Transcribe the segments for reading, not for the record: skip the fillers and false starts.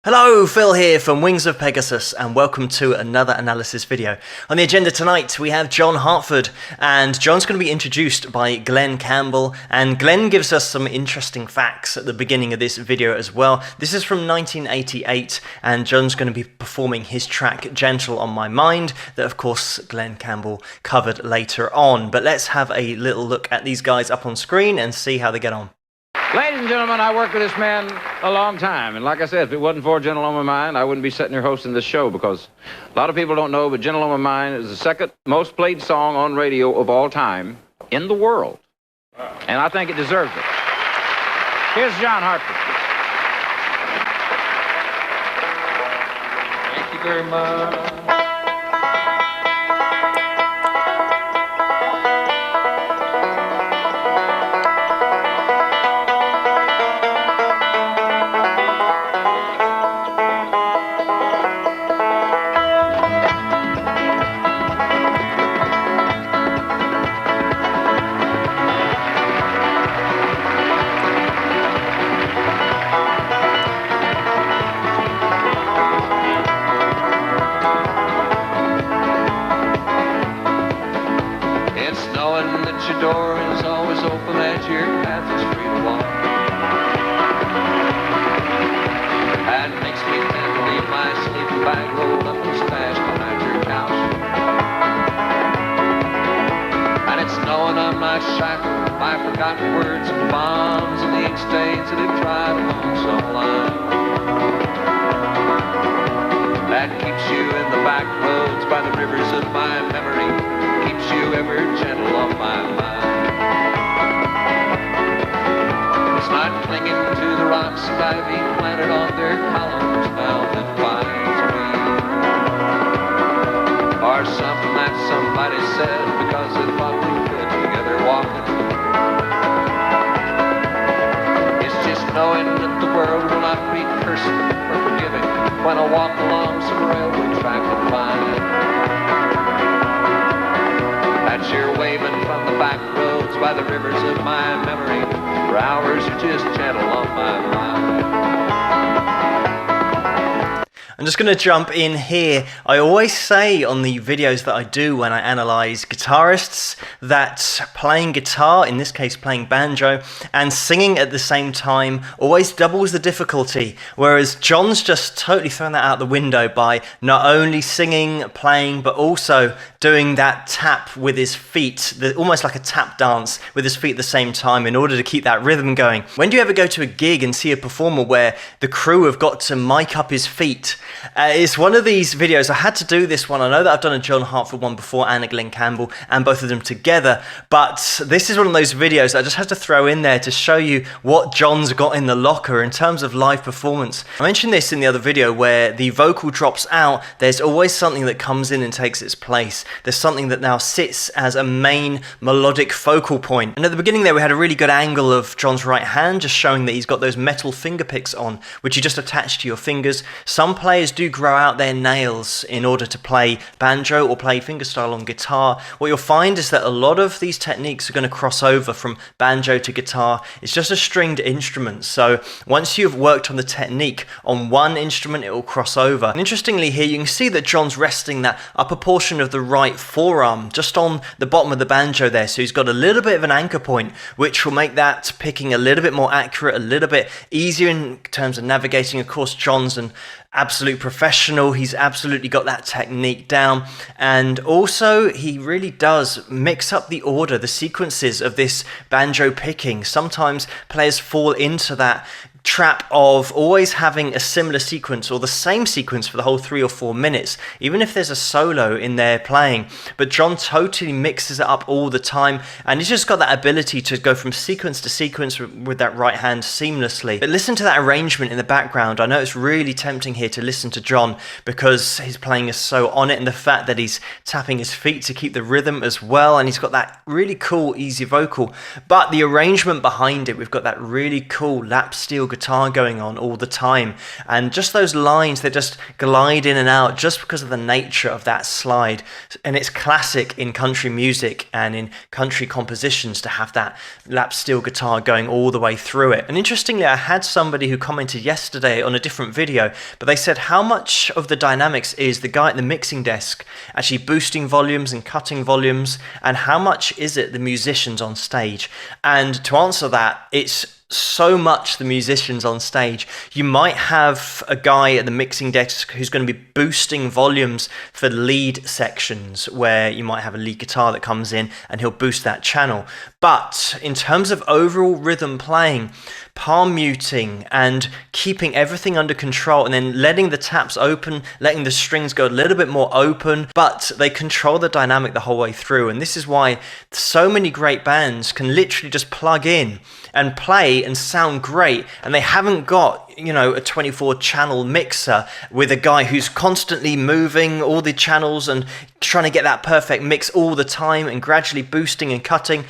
Hello, Phil here from Wings of Pegasus, and welcome to another analysis video. On the agenda tonight we have John Harford, and John's going to be introduced by Glen Campbell, and Glen gives us some interesting facts at the beginning of this video as well. This is from 1988, and John's going to be performing his track Gentle on My Mind, that of course Glen Campbell covered later on. But let's have a little look at these guys up on screen and see how they get on. Ladies and gentlemen, I worked with this man a long time, and like I said, if it wasn't for Gentle on My Mind, I wouldn't be sitting here hosting this show, because a lot of people don't know, but Gentle on My Mind is the second most played song on radio of all time in the world. And I think it deserves it. Here's John Harford. Thank you very much. Your door is always open, that your path is free to walk. That makes me tend to leave my sleeping bag rolled up and stashed behind your couch. And it's knowing I'm not shackled by forgotten words and bombs and the ink stains that have dried along some line. That keeps you in the back roads by the rivers of my memory, keeps you ever gentle on my mind. It's not clinging to the rocks and ivy planted on their columns now that binds me, or something that somebody said because they thought they could together walking. It's just knowing that the world will not be cursing or forgiving when I walk along some railroad track and find that you're waving from the back roads by the rivers of my memory, for hours you're just gentle on my mind. I'm just going to jump in here. I always say on the videos that I do when I analyze guitarists that playing guitar, in this case playing banjo, and singing at the same time always doubles the difficulty, whereas John's just totally thrown that out the window by not only singing, playing, but also doing that tap with his feet, almost like a tap dance with his feet at the same time in order to keep that rhythm going. When do you ever go to a gig and see a performer where the crew have got to mic up his feet? It's one of these videos. I had to do this one. I know that I've done a John Harford one before and a Glen Campbell, and both of them together, but this is one of those videos that I just had to throw in there to show you what John's got in the locker in terms of live performance. I mentioned this in the other video where the vocal drops out. There's always something that comes in and takes its place. There's something that now sits as a main melodic focal point. And at the beginning there we had a really good angle of John's right hand, just showing that he's got those metal finger picks on, which you just attach to your fingers. Some players do grow out their nails in order to play banjo or play fingerstyle on guitar. What you'll find is that a lot of these techniques are going to cross over from banjo to guitar. It's just a stringed instrument, so once you've worked on the technique on one instrument, it will cross over. And interestingly here you can see that John's resting that upper portion of the right forearm just on the bottom of the banjo there, so he's got a little bit of an anchor point, which will make that picking a little bit more accurate, a little bit easier in terms of navigating. Of course, John's an absolute professional. He's absolutely got that technique down, and also he really does mix up the order, the sequences of this banjo picking. Sometimes players fall into that trap of always having a similar sequence or the same sequence for the whole 3 or 4 minutes, even if there's a solo in their playing. But John totally mixes it up all the time, and he's just got that ability to go from sequence to sequence with that right hand seamlessly. But listen to that arrangement in the background. I know it's really tempting here to listen to John because his playing is so on it, and the fact that he's tapping his feet to keep the rhythm as well, and he's got that really cool easy vocal. But the arrangement behind it, we've got that really cool lap steel guitar going on all the time. And just those lines, they just glide in and out just because of the nature of that slide. And it's classic in country music and in country compositions to have that lap steel guitar going all the way through it. And interestingly, I had somebody who commented yesterday on a different video, but they said how much of the dynamics is the guy at the mixing desk actually boosting volumes and cutting volumes, and how much is it the musicians on stage? And to answer that, it's so much the musicians on stage. You might have a guy at the mixing desk who's going to be boosting volumes for lead sections, where you might have a lead guitar that comes in and he'll boost that channel. But in terms of overall rhythm playing, palm muting and keeping everything under control, and then letting the taps open, letting the strings go a little bit more open, but they control the dynamic the whole way through. And this is why so many great bands can literally just plug in and play and sound great, and they haven't got, you know, a 24 channel mixer with a guy who's constantly moving all the channels and trying to get that perfect mix all the time and gradually boosting and cutting.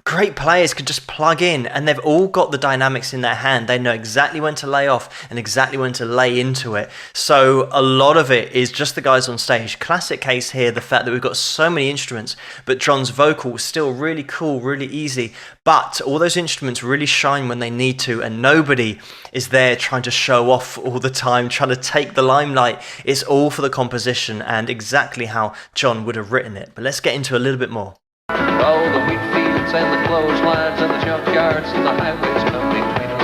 Great players can just plug in, and they've all got the dynamics in their hand. They know exactly when to lay off and exactly when to lay into it. So a lot of it is just the guys on stage. Classic case here, the fact that we've got so many instruments, but John's vocal was still really cool, really easy. But all those instruments really shine when they need to, and nobody is there trying to show off all the time, trying to take the limelight. It's all for the composition and exactly how John would have written it. But let's get into a little bit more. Oh, the wheat fields and the clotheslines and the junkyards and the highways come between us.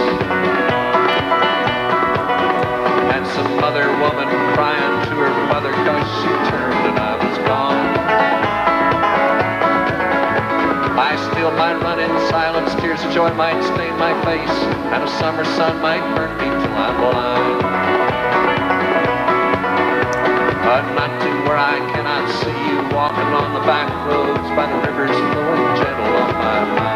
And some other woman crying to her mother 'cause she turned and I was gone. I still might run in silence, tears of joy might stain my face, and a summer sun might burn me till I'm blind. But not to where I cannot see you, walking on the back roads by the rivers flowing gentle on my mind.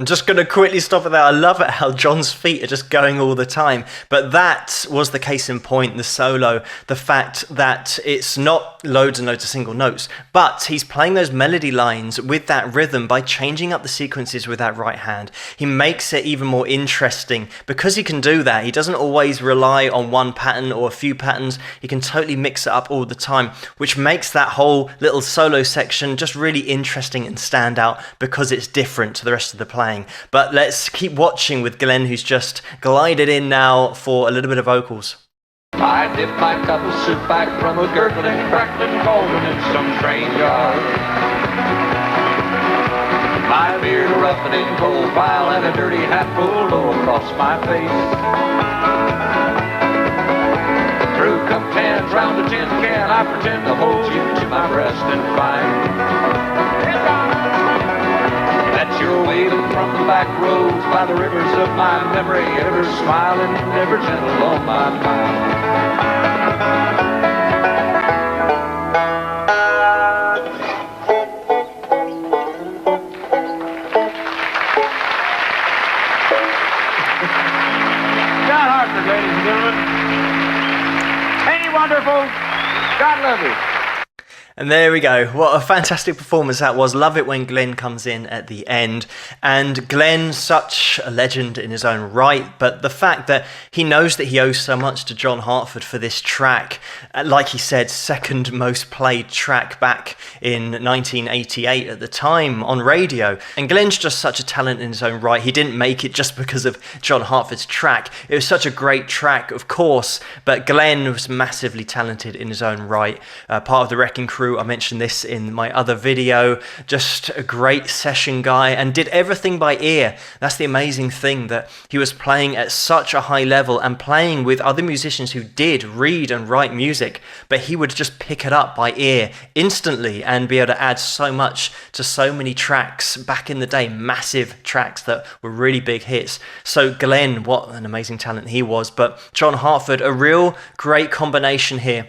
Just going to quickly stop at that. I love it how John's feet are just going all the time. But that was the case in point, the solo, the fact that it's not loads and loads of single notes, but he's playing those melody lines with that rhythm by changing up the sequences with that right hand. He makes it even more interesting because he can do that. He doesn't always rely on one pattern or a few patterns. He can totally mix it up all the time, which makes that whole little solo section just really interesting and stand out because it's different to the rest of the playing. But let's keep watching with Glen, who's just glided in now for a little bit of vocals. I dip my cup of soup back from a gurgling, crackling cauldron in some train yard. My beard roughened in coal pile and a dirty hat pulled low across my face. Through cup cans round a tin can, I pretend to hold you to my breast and find that you're waving from the back roads by the rivers of my memory, ever smiling, ever gentle on my mind. John Harford, ladies and gentlemen. Ain't he wonderful? God love you. And there we go. What a fantastic performance that was. Love it when Glen comes in at the end. And Glen, such a legend in his own right, but the fact that he knows that he owes so much to John Harford for this track, like he said, second most played track back in 1988 at the time on radio. And Glen's just such a talent in his own right. He didn't make it just because of John Harford's track. It was such a great track, of course, but Glen was massively talented in his own right. Part of the Wrecking Crew crew. I mentioned this in my other video. Just a great session guy and did everything by ear. That's the amazing thing, that he was playing at such a high level and playing with other musicians who did read and write music, but he would just pick it up by ear instantly and be able to add so much to so many tracks back in the day, massive tracks that were really big hits. So Glen, what an amazing talent he was. But John Harford, a real great combination here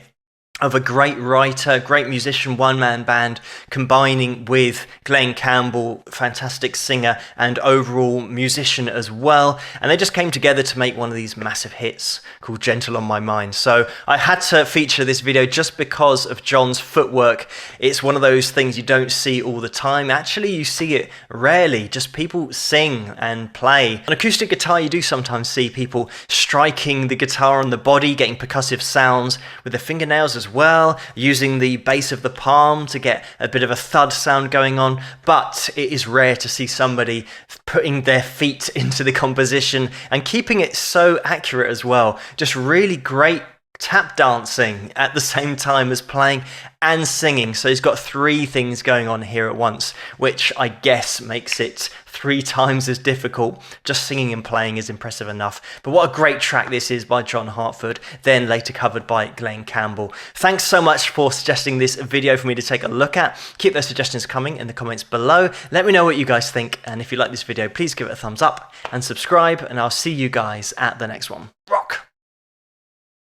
of a great writer, great musician, one-man band, combining with Glen Campbell, fantastic singer and overall musician as well. And they just came together to make one of these massive hits called Gentle on My Mind. So I had to feature this video just because of John's footwork. It's one of those things you don't see all the time. Actually, you see it rarely. Just people sing and play. On acoustic guitar, you do sometimes see people striking the guitar on the body, getting percussive sounds with their fingernails as well, using the base of the palm to get a bit of a thud sound going on, but it is rare to see somebody putting their feet into the composition and keeping it so accurate as well. Just really great tap dancing at the same time as playing and singing. So he's got three things going on here at once, which I guess makes it 3 times as difficult. Just singing and playing is impressive enough. But what a great track this is by John Harford, then later covered by Glen Campbell. Thanks so much for suggesting this video for me to take a look at. Keep those suggestions coming in the comments below. Let me know what you guys think, and if you like this video, please give it a thumbs up and subscribe, and I'll see you guys at the next one.